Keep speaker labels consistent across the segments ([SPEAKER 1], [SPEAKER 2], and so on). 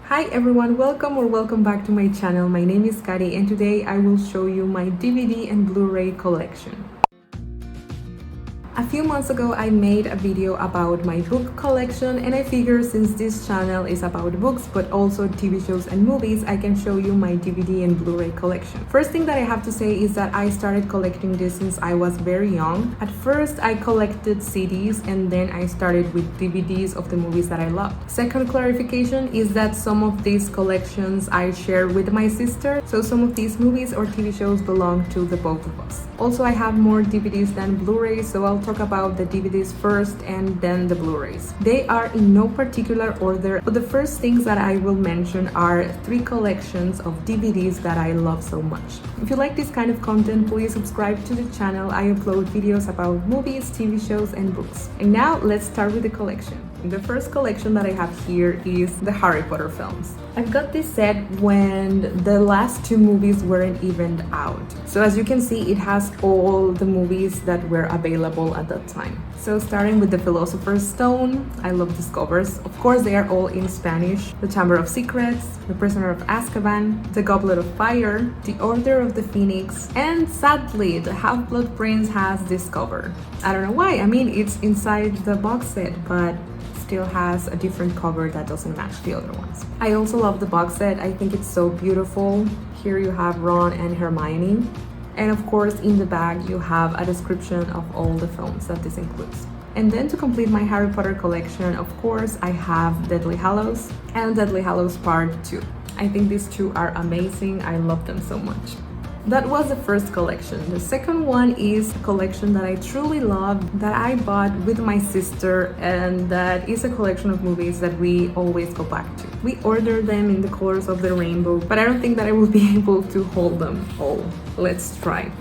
[SPEAKER 1] Hi everyone, welcome back to my channel. My name is Kari and today I will show you my DVD and Blu-ray collection. A few months ago, I made a video about my book collection, and I figured since this channel is about books but also TV shows and movies, I can show you my DVD and Blu-ray collection. First thing that I have to say is that I started collecting this since I was very young. At first, I collected CDs and then I started with DVDs of the movies that I love. Second clarification is that some of these collections I share with my sister, so some of these movies or TV shows belong to the both of us. Also, I have more DVDs than Blu-rays, so I'll talk about the DVDs first and then the Blu-rays. They are in no particular order, but the first things that I will mention are 3 collections of DVDs that I love so much. If you like this kind of content, please subscribe to the channel. I upload videos about movies, TV shows, and books. And now let's start with the collection. The first collection that I have here is the Harry Potter films. I've got this set when the last 2 movies weren't even out. So as you can see, it has all the movies that were available at that time. So starting with the Philosopher's Stone, I love these covers. Of course, they are all in Spanish. The Chamber of Secrets, The Prisoner of Azkaban, The Goblet of Fire, The Order of the Phoenix, and sadly, the Half-Blood Prince has this cover. I don't know why. I mean, it's inside the box set, but still has a different cover that doesn't match the other ones. I also love the box set. I think it's so beautiful. Here you have Ron and Hermione. And of course, in the back, you have a description of all the films that this includes. And then to complete my Harry Potter collection, of course, I have Deathly Hallows and Deathly Hallows Part 2. I think these 2 are amazing. I love them so much. That was the first collection. The second one is a collection that I truly love, that I bought with my sister, and that is a collection of movies that we always go back to. We ordered them in the colors of the rainbow, but I don't think that I will be able to hold them all. Let's try.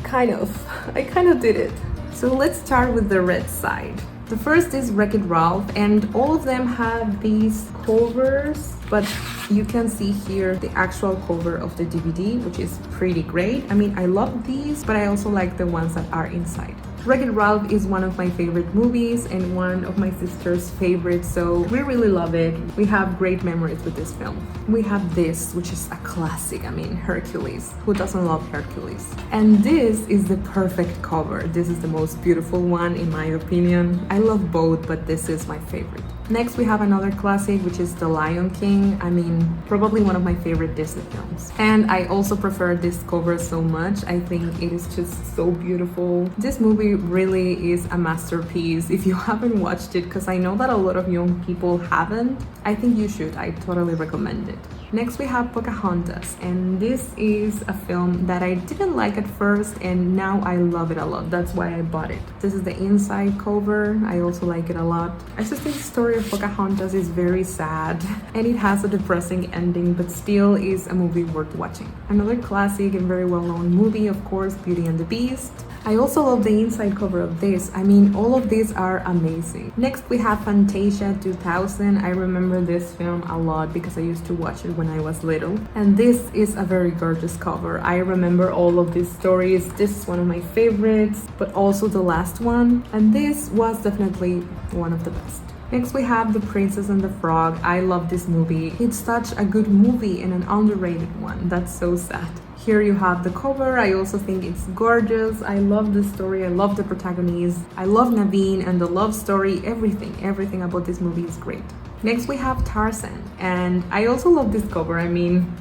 [SPEAKER 1] I kind of did it. So let's start with the red side. The first is Wreck-It Ralph, and all of them have these covers, but you can see here the actual cover of the DVD, which is pretty great. I mean, I love these, but I also like the ones that are inside. Wreck-It Ralph is one of my favorite movies and one of my sister's favorites, so we really love it. We have great memories with this film. We have this, which is a classic. I mean, Hercules. Who doesn't love Hercules? And this is the perfect cover. This is the most beautiful one in my opinion. I love both, but this is my favorite. Next, we have another classic, which is The Lion King. I mean, probably one of my favorite Disney films. And I also prefer this cover so much. I think it is just so beautiful. This movie really is a masterpiece. If you haven't watched it, because I know that a lot of young people haven't, I think you should. I totally recommend it. Next, we have Pocahontas, and this is a film that I didn't like at first, and now I love it a lot. That's why I bought it. This is the inside cover. I also like it a lot. I just think the story of Pocahontas is very sad, and it has a depressing ending, but still is a movie worth watching. Another classic and very well-known movie, of course, Beauty and the Beast. I also love the inside cover of this. I mean, all of these are amazing. Next, we have Fantasia 2000. I remember this film a lot because I used to watch it when I was little. And this is a very gorgeous cover. I remember all of these stories. This is one of my favorites, but also the last one. And this was definitely one of the best. Next, we have The Princess and the Frog. I love this movie. It's such a good movie and an underrated one. That's so sad. Here you have the cover. I also think it's gorgeous. I love the story. I love the protagonist. I love Naveen and the love story. Everything about this movie is great. Next, we have Tarzan. And I also love this cover. I mean,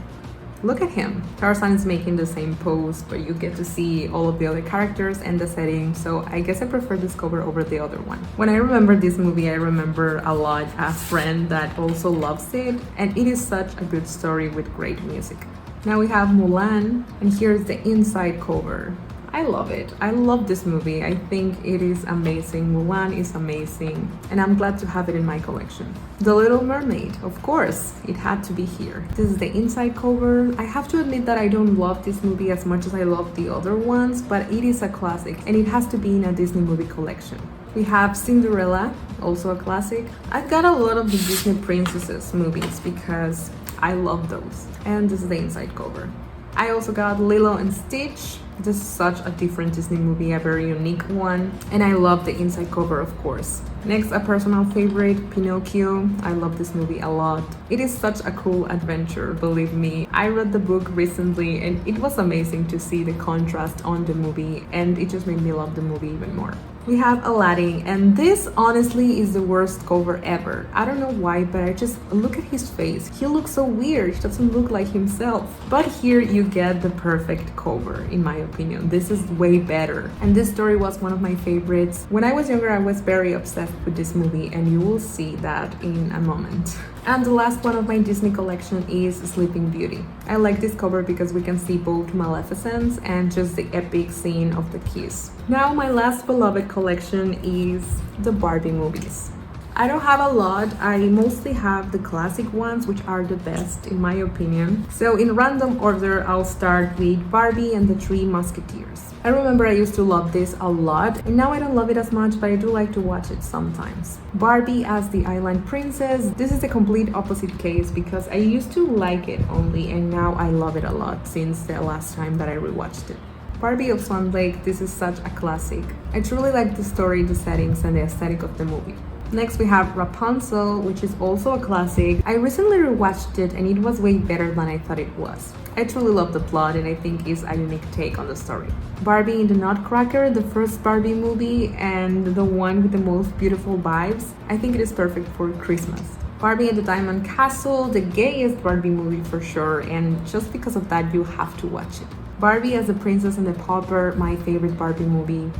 [SPEAKER 1] look at him. Tarzan is making the same pose, but you get to see all of the other characters and the setting. So I guess I prefer this cover over the other one. When I remember this movie, I remember a lot a friend that also loves it. And it is such a good story with great music. Now we have Mulan, and here's the inside cover. I love it. I love this movie. I think it is amazing. Mulan is amazing, and I'm glad to have it in my collection. The Little Mermaid, of course, it had to be here. This is the inside cover. I have to admit that I don't love this movie as much as I love the other ones, but it is a classic, and it has to be in a Disney movie collection. We have Cinderella, also a classic. I've got a lot of the Disney princesses movies because I love those. And this is the inside cover. I also got Lilo and Stitch. This is such a different Disney movie, a very unique one, and I love the inside cover, of course. Next, a personal favorite, Pinocchio. I love this movie a lot. It is such a cool adventure, believe me. I read the book recently and it was amazing to see the contrast on the movie, and it just made me love the movie even more. We have Aladdin, and this honestly is the worst cover ever. I don't know why, but I just look at his face. He looks so weird, he doesn't look like himself. But here you get the perfect cover, in my opinion. This is way better. And this story was one of my favorites. When I was younger, I was very obsessed with this movie, and you will see that in a moment. And the last one of my Disney collection is Sleeping Beauty. I like this cover because we can see both Maleficence and just the epic scene of the kiss. Now my last beloved collection is the Barbie movies. I don't have a lot. I mostly have the classic ones, which are the best in my opinion. So in random order, I'll start with Barbie and the Three Musketeers. I remember I used to love this a lot, and now I don't love it as much, but I do like to watch it sometimes. Barbie as the Island Princess. This is the complete opposite case because I used to like it only, and now I love it a lot since the last time that I rewatched it. Barbie of Swan Lake, this is such a classic. I truly like the story, the settings, and the aesthetic of the movie. Next we have Rapunzel, which is also a classic. I recently rewatched it and it was way better than I thought it was. I truly love the plot and I think it's a unique take on the story. Barbie in the Nutcracker, the first Barbie movie and the one with the most beautiful vibes. I think it is perfect for Christmas. Barbie and the Diamond Castle, the gayest Barbie movie for sure, and just because of that you have to watch it. Barbie as the Princess and the Pauper, my favorite Barbie movie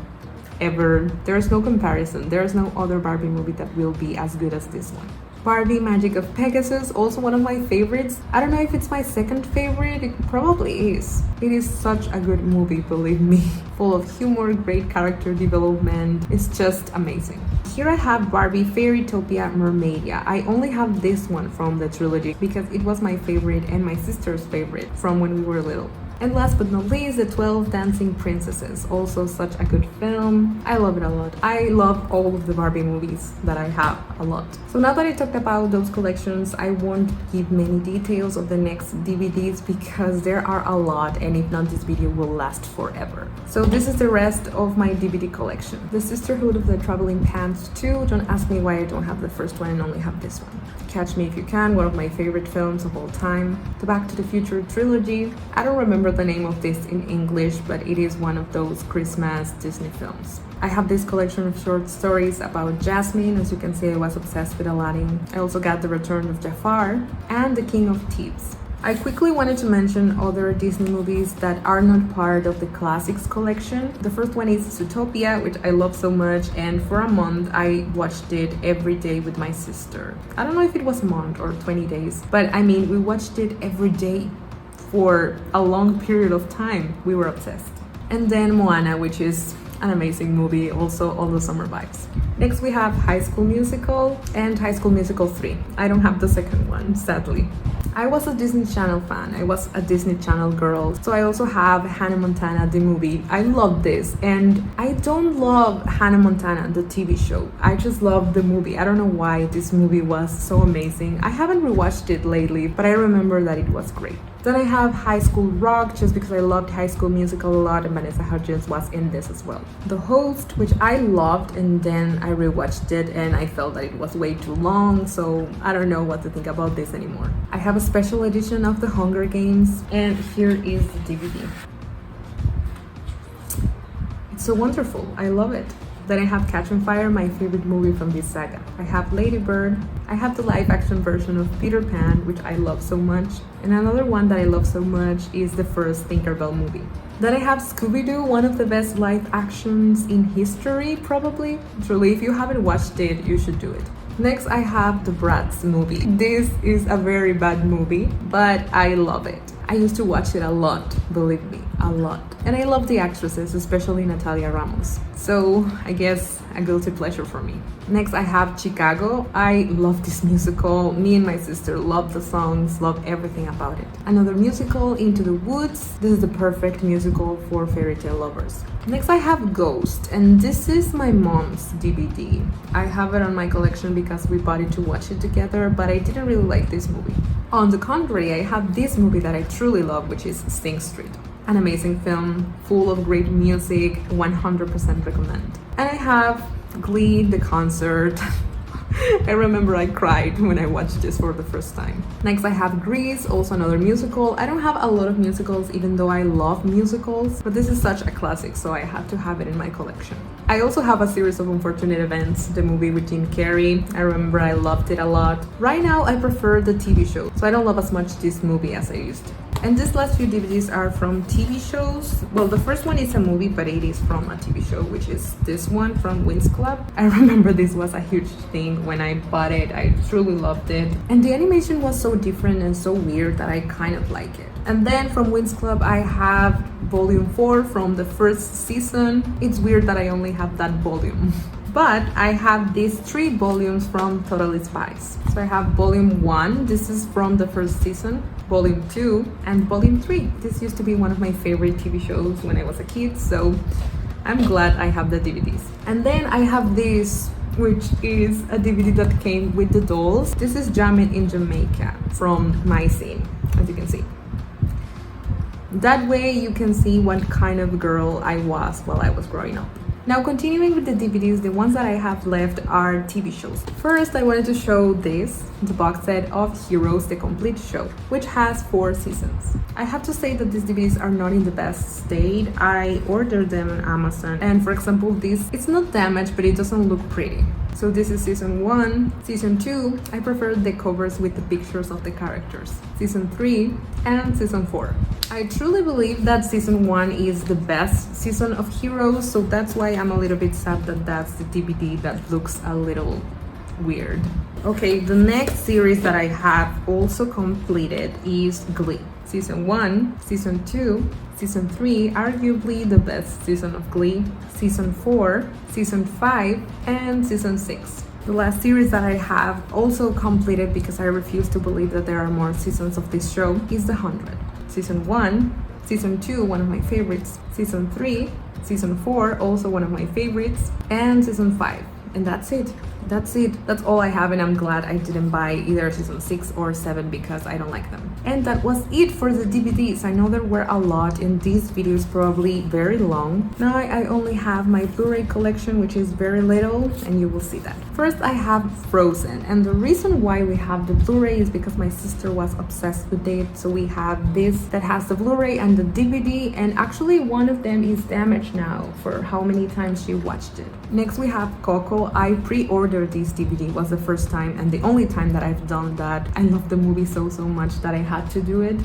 [SPEAKER 1] ever. There's no comparison. There's no other Barbie movie that will be as good as this one. Barbie Magic of Pegasus, also one of my favorites. I don't know if it's my second favorite, it probably is. It is such a good movie, believe me. Full of humor, great character development, it's just amazing. Here I have Barbie Fairytopia Mermaidia. I only have this one from the trilogy because it was my favorite and my sister's favorite from when we were little. And last but not least, the 12 Dancing Princesses, also such a good film. I love it a lot. I love all of the Barbie movies that I have a lot. So now that I talked about those collections, I won't give many details of the next DVDs because there are a lot, and if not, this video will last forever. So this is the rest of my DVD collection. The Sisterhood of the Traveling Pants 2. Don't ask me why I don't have the first one and only have this one. Catch Me If You Can, one of my favorite films of all time. The Back to the Future trilogy. I don't remember the name of this in English, but it is one of those Christmas Disney films. I have this collection of short stories about Jasmine. As you can see, I was obsessed with Aladdin. I also got The Return of Jafar and The King of Thieves. I quickly wanted to mention other Disney movies that are not part of the classics collection. The first one is Zootopia, which I love so much, and for a month I watched it every day with my sister. I don't know if it was a month or 20 days, but I mean, we watched it every day for a long period of time. We were obsessed. And then Moana, which is an amazing movie, also all the summer vibes. Next we have High School Musical and High School Musical 3. I don't have the second one, sadly. I was a Disney Channel fan. I was a Disney Channel girl. So I also have Hannah Montana, the movie. I love this. And I don't love Hannah Montana, the TV show. I just love the movie. I don't know why this movie was so amazing. I haven't rewatched it lately, but I remember that it was great. Then I have High School Rock, just because I loved High School Musical a lot, and Vanessa Hudgens was in this as well. The Host, which I loved, and then I rewatched it and I felt that it was way too long, so I don't know what to think about this anymore. I have a special edition of The Hunger Games, and here is the DVD. It's so wonderful. I love it. Then I have Catch on Fire, my favorite movie from this saga. I have Lady Bird. I have the live-action version of Peter Pan, which I love so much. And another one that I love so much is the first Tinkerbell movie. Then I have Scooby-Doo, one of the best live actions in history, probably. Truly, if you haven't watched it, you should do it. Next, I have the Bratz movie. This is a very bad movie, but I love it. I used to watch it a lot, believe me, a lot. And I love the actresses, especially Natalia Ramos. So I guess a guilty pleasure for me. Next, I have Chicago. I love this musical. Me and my sister love the songs, love everything about it. Another musical, Into the Woods. This is the perfect musical for fairy tale lovers. Next I have Ghost, and this is my mom's DVD. I have it on my collection because we bought it to watch it together, but I didn't really like this movie. On the contrary, I have this movie that I truly love, which is Sing Street. An amazing film, full of great music, 100% recommend. And I have Glee, the concert. I remember I cried when I watched this for the first time. Next I have Grease, also another musical. I don't have a lot of musicals even though I love musicals, but this is such a classic, so I had to have it in my collection. I also have A Series of Unfortunate Events, the movie with Kari. I remember I loved it a lot. Right now I prefer the TV show, so I don't love as much this movie as I used to. And these last few DVDs are from TV shows. Well, the first one is a movie, but it is from a TV show, which is this one from Winx Club. I remember this was a huge thing when I bought it. I truly loved it. And the animation was so different and so weird that I kind of like it. And then from Winx Club, I have volume 4 from the first season. It's weird that I only have that volume. But I have these 3 volumes from Totally Spies. So I have volume 1, this is from the first season, volume 2, and volume 3. This used to be one of my favorite TV shows when I was a kid, so I'm glad I have the DVDs. And then I have this, which is a DVD that came with the dolls. This is Jamming in Jamaica from My Scene, as you can see. That way you can see what kind of girl I was while I was growing up. Now continuing with the DVDs, the ones that I have left are TV shows. First, I wanted to show this, the box set of Heroes, the complete show, which has 4 seasons. I have to say that these DVDs are not in the best state. I ordered them on Amazon, and for example, this, it's not damaged, but it doesn't look pretty. So this is season 1. Season 2, I prefer the covers with the pictures of the characters. Season 3 and season 4. I truly believe that season 1 is the best season of Heroes, so that's why I'm a little bit sad that that's the DVD that looks a little weird. Okay, the next series that I have also completed is Glee. Season 1, Season 2, Season 3, arguably the best season of Glee, Season 4, Season 5, and Season 6. The last series that I have also completed because I refuse to believe that there are more seasons of this show is The 100. Season 1, Season 2, one of my favorites, Season 3, Season 4, also one of my favorites, and Season 5. And that's it. That's it. That's all I have, and I'm glad I didn't buy either season 6 or 7 because I don't like them. And that was it for the DVDs. I know there were a lot, and this video is probably very long. Now I only have my Blu-ray collection, which is very little, and you will see that. First, I have Frozen, and the reason why we have the Blu-ray is because my sister was obsessed with it. So we have this that has the Blu-ray and the DVD, and actually one of them is damaged now for how many times she watched it. Next, we have Coco. I pre-ordered this DVD, was the first time and the only time that I've done that. I love the movie so much that I had to do it,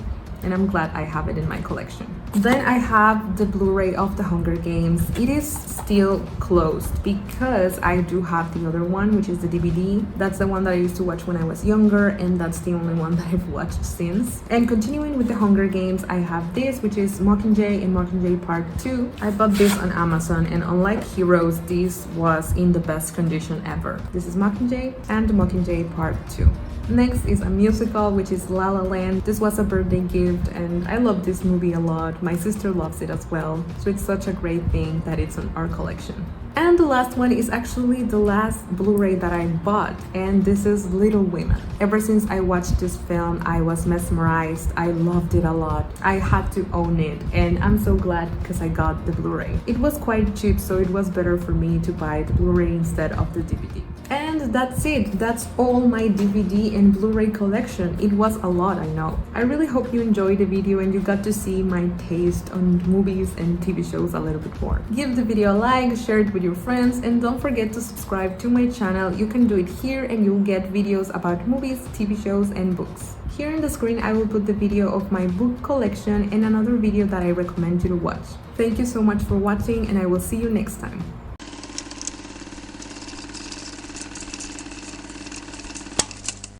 [SPEAKER 1] and I'm glad I have it in my collection. Then I have the Blu-ray of The Hunger Games. It is still closed because I do have the other one, which is the DVD. That's the one that I used to watch when I was younger, and that's the only one that I've watched since. And continuing with The Hunger Games, I have this, which is Mockingjay and Mockingjay Part 2. I bought this on Amazon, and unlike Heroes, this was in the best condition ever. This is Mockingjay and Mockingjay Part 2. Next is a musical, which is La La Land. This was a birthday gift, and I love this movie a lot. My sister loves it as well, so it's such a great thing that it's on our collection. And the last one is actually the last Blu-ray that I bought, and this is Little Women. Ever since I watched this film, I was mesmerized. I loved it a lot. I had to own it, and I'm so glad because I got the Blu-ray. It was quite cheap, so it was better for me to buy the Blu-ray instead of the DVD. And that's it. That's all my DVD and Blu-ray collection. It was a lot, I know. I really hope you enjoyed the video and you got to see my taste on movies and TV shows a little bit more. Give the video a like, share it with your friends, and don't forget to subscribe to my channel. You can do it here and you'll get videos about movies, TV shows, and books. Here on the screen, I will put the video of my book collection and another video that I recommend you to watch. Thank you so much for watching, and I will see you next time.